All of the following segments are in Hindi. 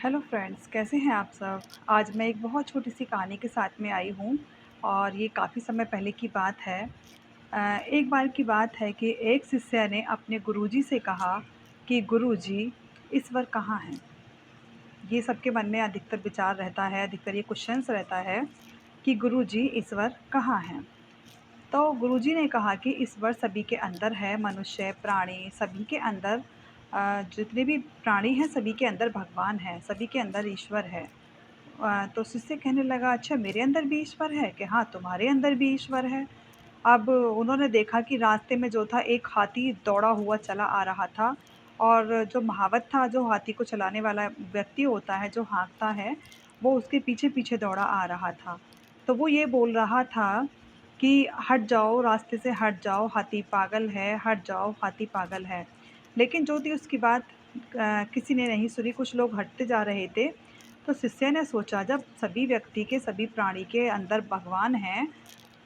हेलो फ्रेंड्स, कैसे हैं आप सब। आज मैं एक बहुत छोटी सी कहानी के साथ में आई हूँ और ये काफ़ी समय पहले की बात है। एक बार की बात है कि एक शिष्य ने अपने गुरुजी से कहा कि गुरुजी, ईश्वर कहाँ हैं। ये सबके मन में अधिकतर विचार रहता है, अधिकतर ये क्वेश्चंस रहता है कि गुरुजी, ईश्वर कहाँ हैं। तो गुरुजी ने कहा कि ईश्वर सभी के अंदर है, मनुष्य, प्राणी सभी के अंदर। जितने भी प्राणी हैं सभी के अंदर भगवान है, सभी के अंदर ईश्वर है। तो शिष्य कहने लगा, अच्छा मेरे अंदर भी ईश्वर है? कि हाँ, तुम्हारे अंदर भी ईश्वर है। अब उन्होंने देखा कि रास्ते में जो था एक हाथी दौड़ा हुआ चला आ रहा था और जो महावत था, जो हाथी को चलाने वाला व्यक्ति होता है, जो हाँकता है, वो उसके पीछे-पीछे दौड़ा आ रहा था। तो वो ये बोल रहा था कि हट जाओ, रास्ते से हट जाओ, हाथी पागल है, हट जाओ, हाथी पागल है। लेकिन जो थी उसकी बात किसी ने नहीं सुनी, कुछ लोग हटते जा रहे थे। तो शिष्य ने सोचा, जब सभी व्यक्ति के, सभी प्राणी के अंदर भगवान हैं,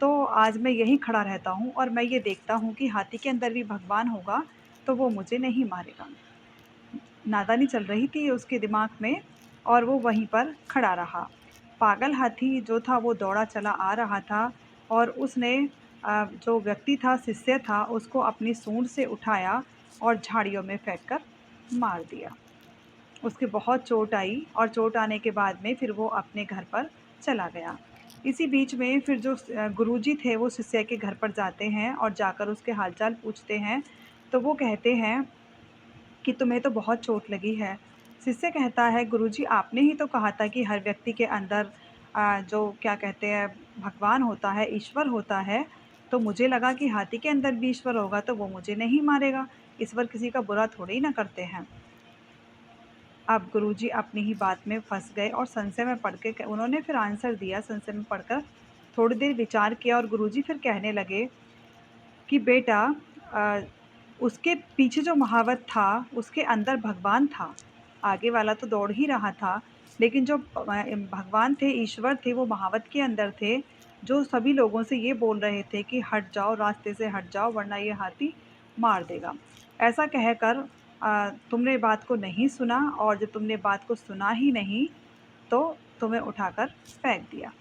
तो आज मैं यहीं खड़ा रहता हूँ और मैं ये देखता हूँ कि हाथी के अंदर भी भगवान होगा, तो वो मुझे नहीं मारेगा। नादानी चल रही थी उसके दिमाग में और वो वहीं पर खड़ा रहा। पागल हाथी जो था वो दौड़ा चला आ रहा था और उसने जो व्यक्ति था, शिष्य था, उसको अपनी सूंड से उठाया और झाड़ियों में फेंक कर मार दिया। उसके बहुत चोट आई और चोट आने के बाद में फिर वो अपने घर पर चला गया। इसी बीच में फिर जो गुरुजी थे वो शिष्य के घर पर जाते हैं और जाकर उसके हालचाल पूछते हैं। तो वो कहते हैं कि तुम्हें तो बहुत चोट लगी है। शिष्य कहता है, गुरुजी आपने ही तो कहा था कि हर व्यक्ति के अंदर जो क्या कहते हैं भगवान होता है, ईश्वर होता है। तो मुझे लगा कि हाथी के अंदर भी ईश्वर होगा तो वो मुझे नहीं मारेगा। ईश्वर किसी का बुरा थोड़ी ही ना करते हैं। अब गुरुजी अपनी ही बात में फँस गए और संशय में पड़ के उन्होंने फिर आंसर दिया, संशय में पढ़कर थोड़ी देर विचार किया और गुरुजी फिर कहने लगे कि बेटा, अ, उसके पीछे जो महावत था, उसके अंदर भगवान था। आगे वाला तो दौड़ ही रहा था, लेकिन जो भगवान थे, ईश्वर थे, वो महावत के अंदर थे, जो सभी लोगों से ये बोल रहे थे कि हट जाओ, रास्ते से हट जाओ वरना ये हाथी मार देगा। ऐसा कहकर तुमने बात को नहीं सुना और जब तुमने बात को सुना ही नहीं, तो तुम्हें उठाकर फेंक दिया।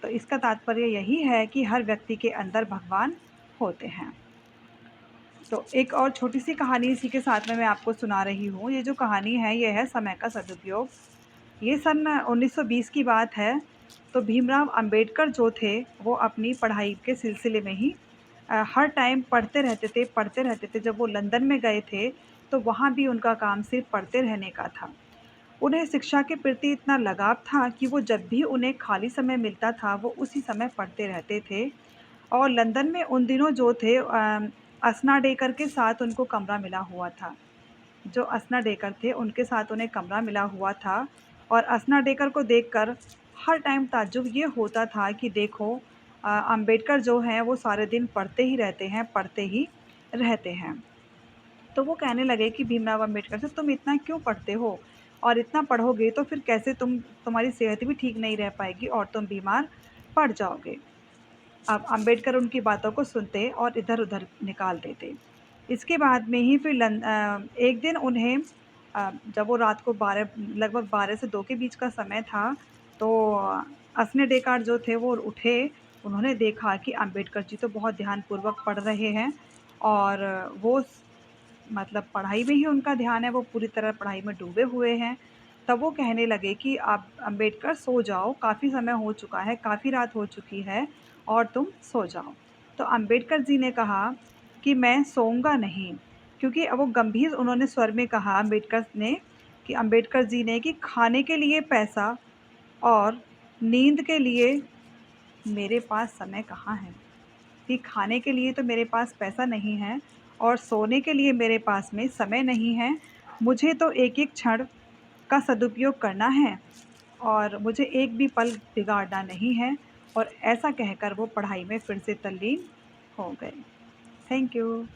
तो इसका तात्पर्य यही है कि हर व्यक्ति के अंदर भगवान होते हैं। तो एक और छोटी-सी कहानी इसी के साथ में मैं आपको सुना रही हूँ। ये जो कहानी है, ये है समय का सदुपयोग। ये सन 1920 की बात है। तो भीमराव अंबेडकर जो थे, वो अपनी पढ़ाई के सिलसिले में ही हर टाइम पढ़ते रहते थे। जब वो लंदन में गए थे, तो वहाँ भी उनका काम सिर्फ़ पढ़ते रहने का था। उन्हें शिक्षा के प्रति इतना लगाव था कि वो जब भी उन्हें खाली समय मिलता था, वो उसी समय पढ़ते रहते थे। और लंदन में उन दिनों जो थे असना डेकर के साथ उनको कमरा मिला हुआ था। जो असना डेकर थे, उनके साथ उन्हें कमरा मिला हुआ था और असना डेकर को देखकर हर टाइम ताज्जुब ये होता था कि देखो, अंबेडकर जो हैं, वो सारे दिन पढ़ते ही रहते हैं, पढ़ते ही रहते हैं। तो वो कहने लगे कि भीमराव अम्बेडकर से, तुम इतना क्यों पढ़ते हो? और इतना पढ़ोगे तो फिर कैसे तुम्हारी सेहत भी ठीक नहीं रह पाएगी और तुम बीमार पड़ जाओगे। अब अम्बेडकर उनकी बातों को सुनते और इधर-उधर निकाल देते। इसके बाद में ही फिर एक दिन उन्हें, जब वो रात को 12 लगभग 12 से 2 के बीच का समय था, तो असने डेकार्ड जो थे वो उठे। उन्होंने देखा कि अम्बेडकर जी तो बहुत ध्यानपूर्वक पढ़ रहे हैं और वो मतलब पढ़ाई में ही उनका ध्यान है, वो पूरी तरह पढ़ाई में डूबे हुए हैं। तब वो कहने लगे कि आप अम्बेडकर सो जाओ, काफ़ी समय हो चुका है, काफ़ी रात हो चुकी है और तुम सो जाओ। तो अम्बेडकर जी ने कहा कि मैं सोऊँगा नहीं, क्योंकि अब वो गंभीर उन्होंने स्वर में कहा अम्बेडकर जी ने कि खाने के लिए पैसा और नींद के लिए मेरे पास समय कहाँ है? कि खाने के लिए तो मेरे पास पैसा नहीं है और सोने के लिए मेरे पास में समय नहीं है। मुझे तो एक-एक क्षण का सदुपयोग करना है और मुझे एक भी पल बिगाड़ना नहीं है। और ऐसा कहकर वो पढ़ाई में फिर से तल्लीन हो गए। Thank you.